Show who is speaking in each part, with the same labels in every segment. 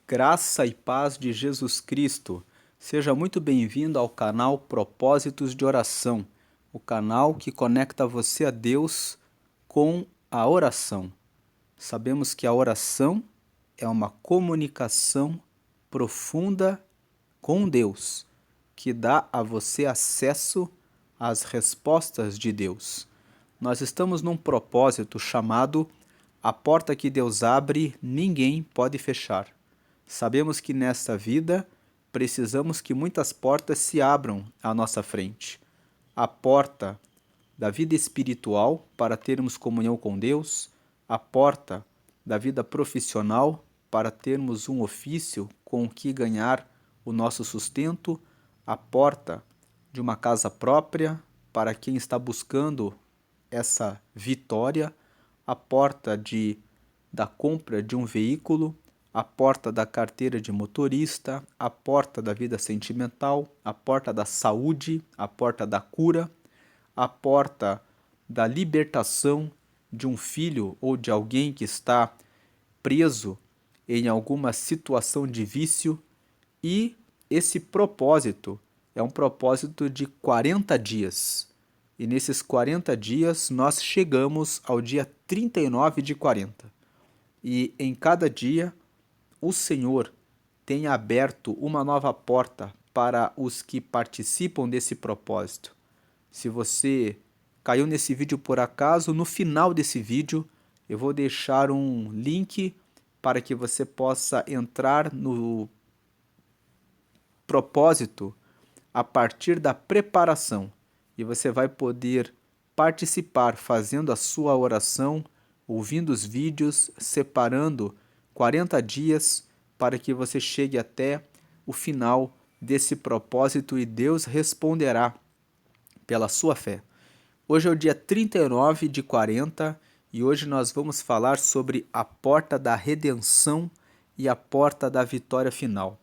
Speaker 1: Graça e paz de Jesus Cristo. Seja muito bem-vindo ao canal Propósitos de Oração, o canal que conecta você a Deus com a oração. Sabemos que a oração é uma comunicação profunda com Deus, que dá a você acesso às respostas de Deus. Nós estamos num propósito chamado A Porta que Deus abre, ninguém pode fechar. Sabemos que nesta vida precisamos que muitas portas se abram à nossa frente. A porta da vida espiritual para termos comunhão com Deus, a porta da vida profissional para termos um ofício com o que ganhar o nosso sustento, a porta de uma casa própria para quem está buscando essa vitória, a porta da compra de um veículo, a porta da carteira de motorista, a porta da vida sentimental, a porta da saúde, a porta da cura, a porta da libertação de um filho ou de alguém que está preso em alguma situação de vício. E esse propósito é um propósito de 40 dias. E nesses 40 dias nós chegamos ao dia 39 de 40. E em cada dia o Senhor tem aberto uma nova porta para os que participam desse propósito. Se você caiu nesse vídeo por acaso, no final desse vídeo eu vou deixar um link para que você possa entrar no propósito a partir da preparação. E você vai poder participar fazendo a sua oração, ouvindo os vídeos, separando 40 dias para que você chegue até o final desse propósito e Deus responderá pela sua fé. Hoje é o dia 39 de 40 e hoje nós vamos falar sobre a porta da redenção e a porta da vitória final.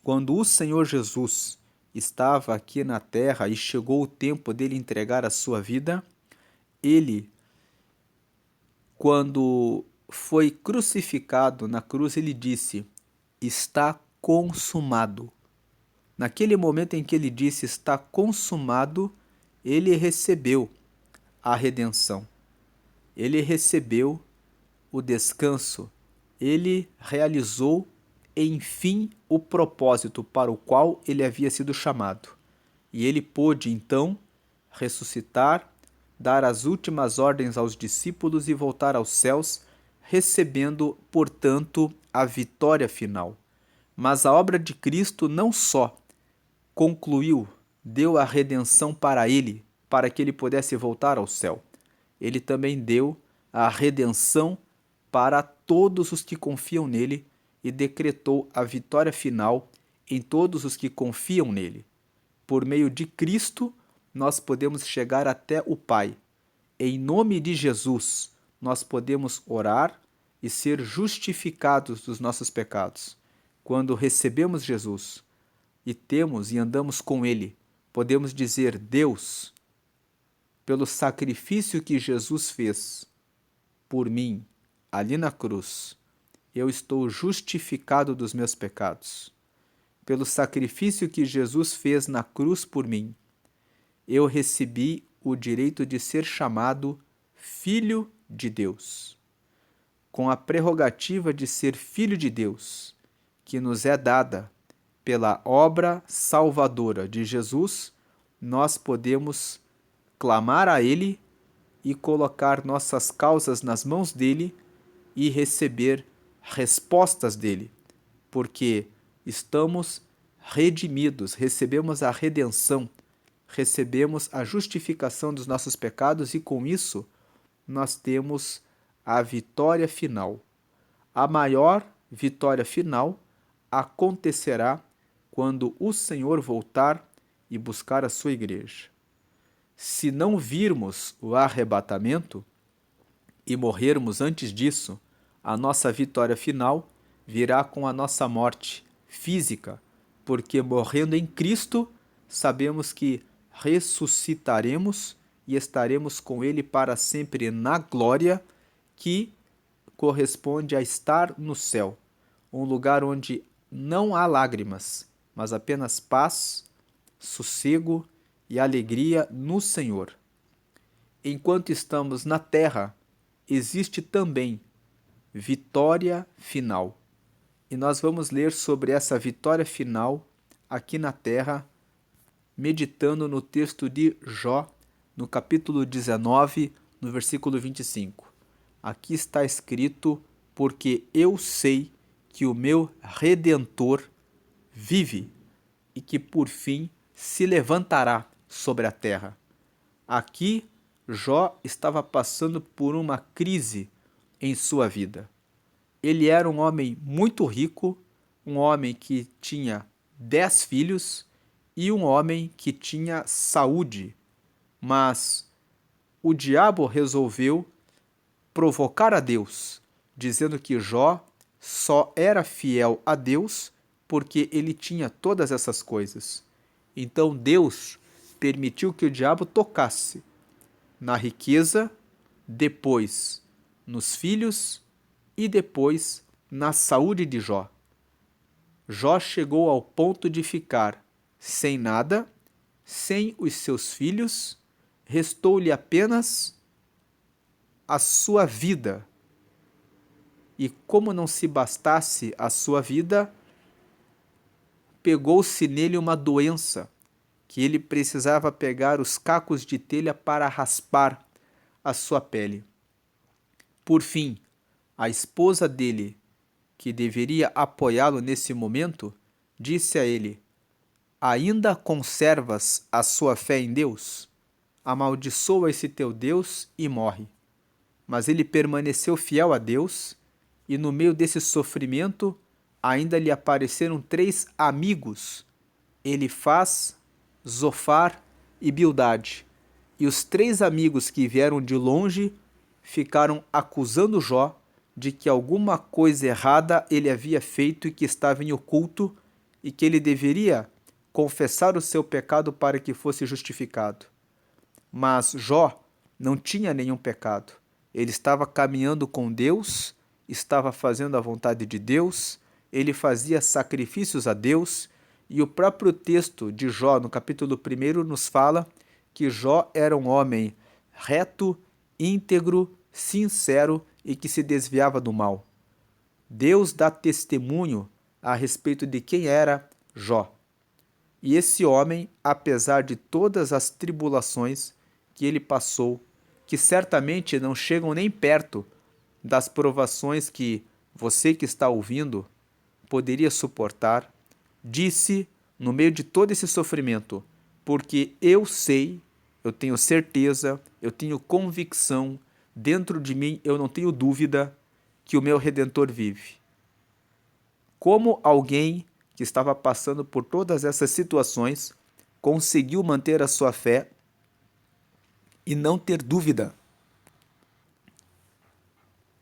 Speaker 1: Quando o Senhor Jesus estava aqui na terra e chegou o tempo dele entregar a sua vida, ele, quando foi crucificado na cruz, ele disse: está consumado. Naquele momento em que ele disse está consumado, ele recebeu a redenção. Ele recebeu o descanso. Ele realizou, enfim, o propósito para o qual ele havia sido chamado. E ele pôde, então, ressuscitar, dar as últimas ordens aos discípulos e voltar aos céus, recebendo, portanto, a vitória final. Mas a obra de Cristo não só concluiu, deu a redenção para ele, para que ele pudesse voltar ao céu. Ele também deu a redenção para todos os que confiam nele e decretou a vitória final em todos os que confiam nele. Por meio de Cristo, nós podemos chegar até o Pai. Em nome de Jesus, nós podemos orar e ser justificados dos nossos pecados. Quando recebemos Jesus e temos e andamos com Ele, podemos dizer: Deus, pelo sacrifício que Jesus fez por mim, ali na cruz, eu estou justificado dos meus pecados. Pelo sacrifício que Jesus fez na cruz por mim, eu recebi o direito de ser chamado Filho de Deus. Com a prerrogativa de ser Filho de Deus, que nos é dada pela obra salvadora de Jesus, nós podemos clamar a Ele e colocar nossas causas nas mãos dele e receber respostas dele, porque estamos redimidos, recebemos a redenção, recebemos a justificação dos nossos pecados e com isso nós temos a vitória final. A maior vitória final acontecerá quando o Senhor voltar e buscar a sua igreja. Se não virmos o arrebatamento e morrermos antes disso, a nossa vitória final virá com a nossa morte física, porque morrendo em Cristo, sabemos que ressuscitaremos e estaremos com Ele para sempre na glória que corresponde a estar no céu. um lugar onde não há lágrimas, mas apenas paz, sossego e alegria no Senhor. Enquanto estamos na terra, existe também vitória final. E nós vamos ler sobre essa vitória final aqui na terra, meditando no texto de Jó, no capítulo 19, no versículo 25. Aqui está escrito: porque eu sei que o meu Redentor vive e que por fim se levantará sobre a terra. Aqui, Jó estava passando por uma crise em sua vida. Ele era um homem muito rico, um homem que tinha 10 filhos e um homem que tinha saúde. Mas o diabo resolveu provocar a Deus, dizendo que Jó só era fiel a Deus porque ele tinha todas essas coisas. Então Deus permitiu que o diabo tocasse na riqueza, depois nos filhos e depois na saúde de Jó. Jó chegou ao ponto de ficar sem nada, sem os seus filhos, restou-lhe apenas a sua vida. E como não se bastasse a sua vida, pegou-se nele uma doença, que ele precisava pegar os cacos de telha para raspar a sua pele. Por fim, a esposa dele, que deveria apoiá-lo nesse momento, disse a ele: ainda conservas a sua fé em Deus? Amaldiçoa esse teu Deus e morre. Mas ele permaneceu fiel a Deus, e no meio desse sofrimento ainda lhe apareceram 3 amigos, Elifaz, Zofar e Bildade. E os 3 amigos que vieram de longe ficaram acusando Jó de que alguma coisa errada ele havia feito e que estava em oculto e que ele deveria confessar o seu pecado para que fosse justificado. Mas Jó não tinha nenhum pecado. Ele estava caminhando com Deus, estava fazendo a vontade de Deus, ele fazia sacrifícios a Deus, e o próprio texto de Jó, no capítulo 1, nos fala que Jó era um homem reto, íntegro, sincero e que se desviava do mal. Deus dá testemunho a respeito de quem era Jó. E esse homem, apesar de todas as tribulações que ele passou, que certamente não chegam nem perto das provações que você que está ouvindo poderia suportar, disse no meio de todo esse sofrimento: porque eu sei, eu tenho certeza, eu tenho convicção, dentro de mim eu não tenho dúvida que o meu Redentor vive. Como alguém que estava passando por todas essas situações conseguiu manter a sua fé e não ter dúvida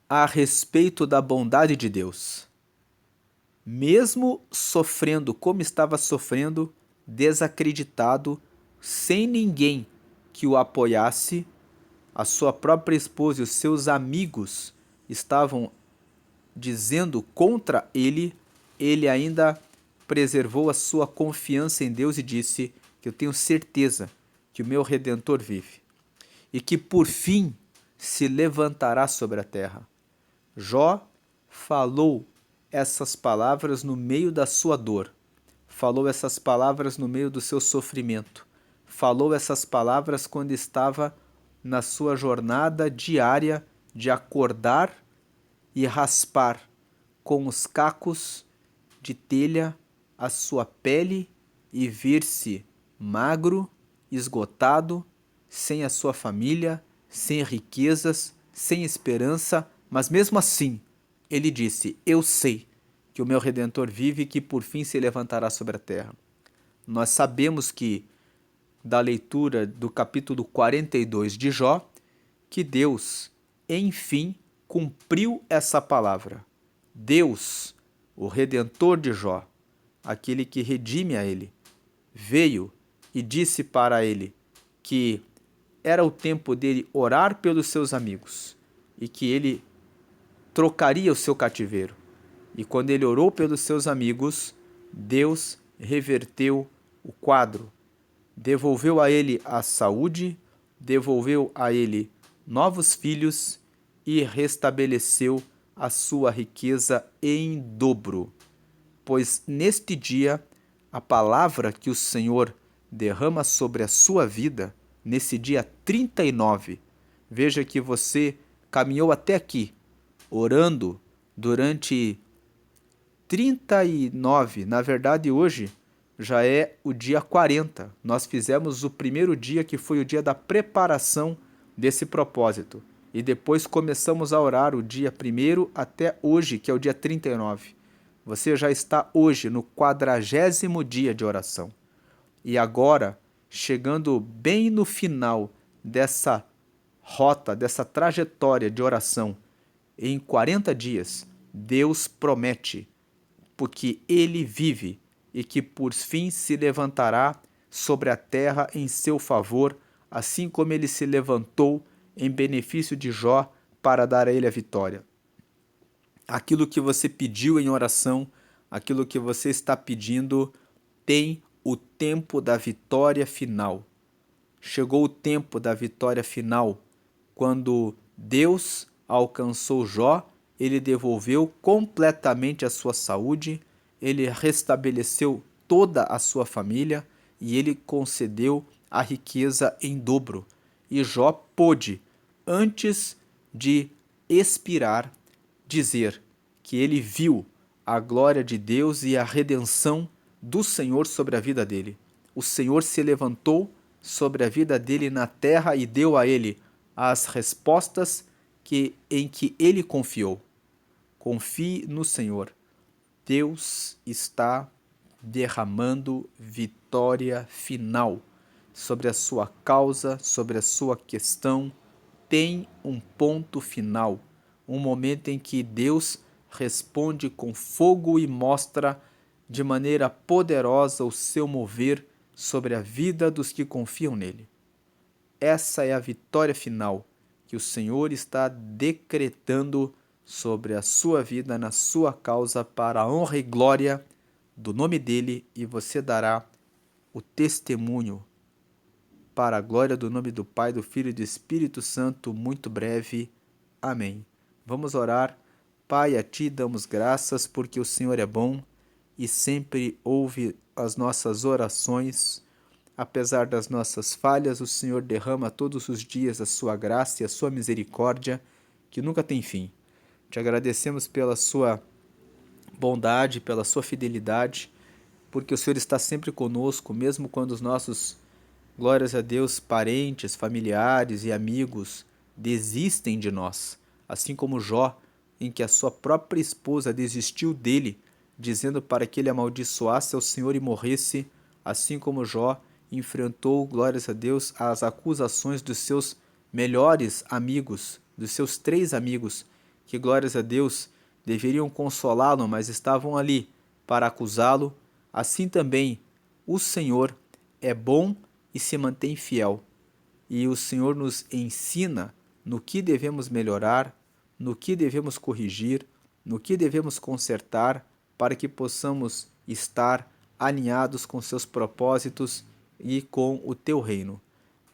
Speaker 1: a respeito da bondade de Deus? Mesmo sofrendo como estava sofrendo, desacreditado, sem ninguém que o apoiasse, a sua própria esposa e os seus amigos estavam dizendo contra ele, ele ainda preservou a sua confiança em Deus e disse que eu tenho certeza que o meu Redentor vive e que por fim se levantará sobre a terra. Jó falou essas palavras no meio da sua dor, falou essas palavras no meio do seu sofrimento, falou essas palavras quando estava na sua jornada diária de acordar e raspar com os cacos de telha a sua pele e vir-se magro, esgotado, sem a sua família, sem riquezas, sem esperança, mas mesmo assim, ele disse: eu sei que o meu Redentor vive e que por fim se levantará sobre a terra. Nós sabemos que, da leitura do capítulo 42 de Jó, que Deus, enfim, cumpriu essa palavra. Deus, o Redentor de Jó, aquele que redime a ele, veio e disse para ele que era o tempo dele orar pelos seus amigos e que ele trocaria o seu cativeiro. E quando ele orou pelos seus amigos, Deus reverteu o quadro, devolveu a ele a saúde, devolveu a ele novos filhos e restabeleceu a sua riqueza em dobro. Pois neste dia, a palavra que o Senhor derrama sobre a sua vida, nesse dia 39, veja que você caminhou até aqui, orando durante 39, na verdade hoje já é o dia 40. Nós fizemos o primeiro dia, que foi o dia da preparação desse propósito. E depois começamos a orar o dia 1º até hoje, que é o dia 39. Você já está hoje no 40º dia de oração. E agora, chegando bem no final dessa rota, dessa trajetória de oração, em 40 dias, Deus promete, porque Ele vive, e que por fim se levantará sobre a terra em seu favor, assim como Ele se levantou em benefício de Jó para dar a ele a vitória. Aquilo que você pediu em oração, aquilo que você está pedindo, tem o tempo da vitória final. Chegou o tempo da vitória final, quando Deus alcançou Jó, ele devolveu completamente a sua saúde, ele restabeleceu toda a sua família e ele concedeu a riqueza em dobro. E Jó pôde, antes de expirar, dizer que ele viu a glória de Deus e a redenção do Senhor sobre a vida dele. O Senhor se levantou sobre a vida dele na terra e deu a ele as respostas em que ele confiou. Confie no Senhor. Deus está derramando vitória final sobre a sua causa, sobre a sua questão. Tem um ponto final, um momento em que Deus responde com fogo e mostra de maneira poderosa o seu mover sobre a vida dos que confiam nele. Essa é a vitória final que o Senhor está decretando sobre a sua vida, na sua causa, para a honra e glória do nome dele, e você dará o testemunho para a glória do nome do Pai, do Filho e do Espírito Santo, muito breve. Amém. Vamos orar. Pai, a Ti damos graças porque o Senhor é bom e sempre ouve as nossas orações. Apesar das nossas falhas, o Senhor derrama todos os dias a sua graça e a sua misericórdia, que nunca tem fim. Te agradecemos pela sua bondade, pela sua fidelidade, porque o Senhor está sempre conosco, mesmo quando os nossos, glórias a Deus, parentes, familiares e amigos desistem de nós. Assim como Jó, em que a sua própria esposa desistiu dele, dizendo para que ele amaldiçoasse ao Senhor e morresse, assim como Jó enfrentou, glórias a Deus, as acusações dos seus melhores amigos, dos seus 3 amigos, que, glórias a Deus, deveriam consolá-lo, mas estavam ali para acusá-lo. Assim também o Senhor é bom e se mantém fiel. E o Senhor nos ensina no que devemos melhorar, no que devemos corrigir, no que devemos consertar, para que possamos estar alinhados com seus propósitos e com o teu reino.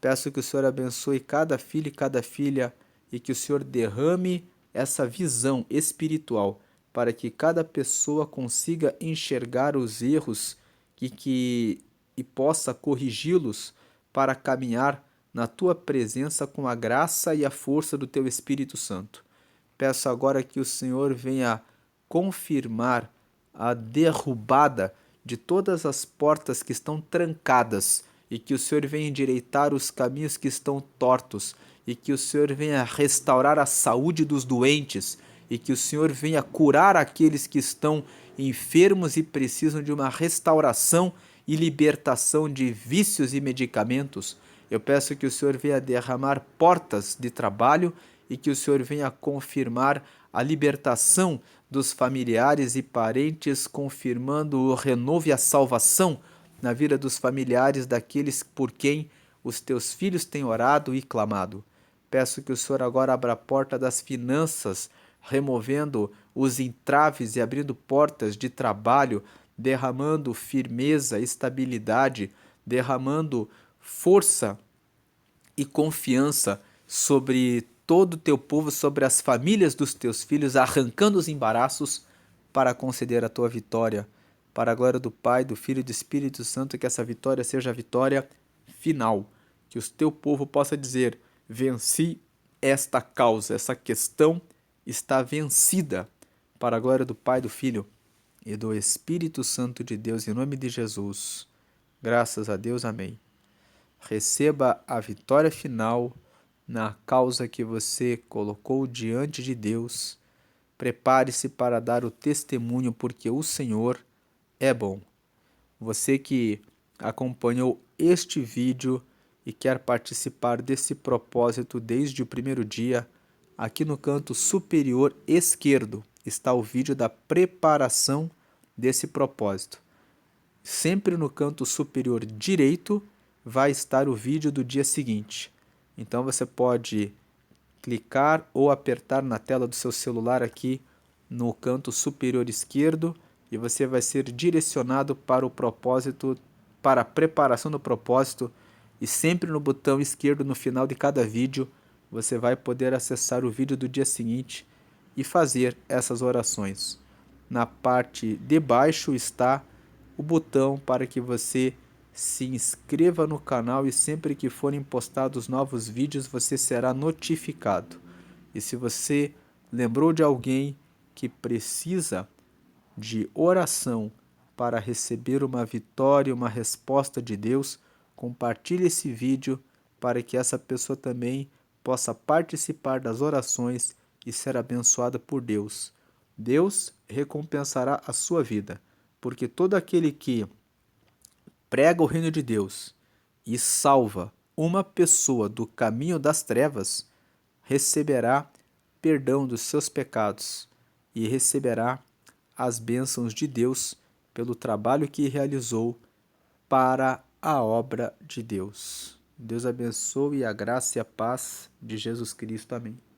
Speaker 1: Peço que o Senhor abençoe cada filho e cada filha e que o Senhor derrame essa visão espiritual para que cada pessoa consiga enxergar os erros e possa corrigi-los para caminhar na tua presença com a graça e a força do teu Espírito Santo. Peço agora que o Senhor venha confirmar a derrubada de todas as portas que estão trancadas e que o Senhor venha endireitar os caminhos que estão tortos e que o Senhor venha restaurar a saúde dos doentes e que o Senhor venha curar aqueles que estão enfermos e precisam de uma restauração e libertação de vícios e medicamentos. Eu peço que o Senhor venha derramar portas de trabalho e que o Senhor venha confirmar a libertação dos familiares e parentes, confirmando o renovo e a salvação na vida dos familiares daqueles por quem os teus filhos têm orado e clamado. Peço que o Senhor agora abra a porta das finanças, removendo os entraves e abrindo portas de trabalho, derramando firmeza, estabilidade, derramando força e confiança sobre todo o teu povo, sobre as famílias dos teus filhos, arrancando os embaraços para conceder a tua vitória. Para a glória do Pai, do Filho e do Espírito Santo, que essa vitória seja a vitória final. Que o teu povo possa dizer: venci esta causa, essa questão está vencida. Para a glória do Pai, do Filho e do Espírito Santo de Deus, em nome de Jesus. Graças a Deus, amém. Receba a vitória final na causa que você colocou diante de Deus. Prepare-se para dar o testemunho, porque o Senhor é bom. Você que acompanhou este vídeo e quer participar desse propósito desde o primeiro dia, aqui no canto superior esquerdo está o vídeo da preparação desse propósito. Sempre no canto superior direito vai estar o vídeo do dia seguinte. Então você pode clicar ou apertar na tela do seu celular aqui no canto superior esquerdo e você vai ser direcionado para o propósito, para a preparação do propósito, e sempre no botão esquerdo no final de cada vídeo você vai poder acessar o vídeo do dia seguinte e fazer essas orações. Na parte de baixo está o botão para que você se inscreva no canal e sempre que forem postados novos vídeos você será notificado. E se você lembrou de alguém que precisa de oração para receber uma vitória, uma resposta de Deus, compartilhe esse vídeo para que essa pessoa também possa participar das orações e ser abençoada por Deus. Deus recompensará a sua vida, porque todo aquele que prega o reino de Deus e salva uma pessoa do caminho das trevas, receberá perdão dos seus pecados e receberá as bênçãos de Deus pelo trabalho que realizou para a obra de Deus. Deus abençoe a graça e a paz de Jesus Cristo. Amém.